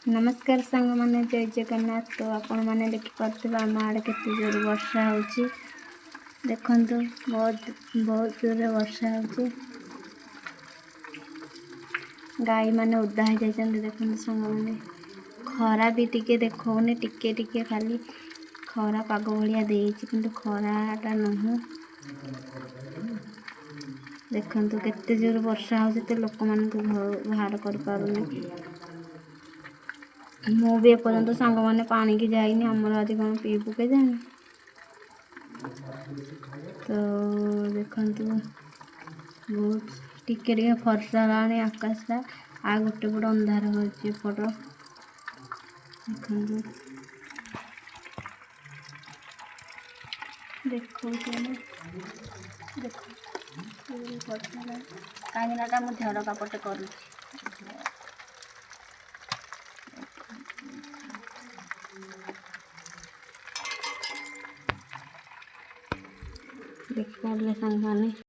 नमस्कार सांग मैंने जय जगन्नाथ। तो आपण मैंने देखिपे आम आड़े के जोर वर्षा हो देखु बहुत बहुत जोर वर्षा हो गाई मैंने उदा हो जाती देखते सांग मैंने खरा भी टिके देखने टिके टिके खाली खरा पाग भाया कि खराटा नुह देखु केते जोर वर्षा हो लोक मान बाहर कर पारुनी। मु भी एपर्तंत सांग मैंने पानी की जाइनी आमर आज कौन पीबू के जाने। तो देखु बहुत टिके टिके फर्षा लानी आकाशटा आ गोटे पट अंधार होपट देखो कहीं मुझे झड़का पटे कर देख पारे सांग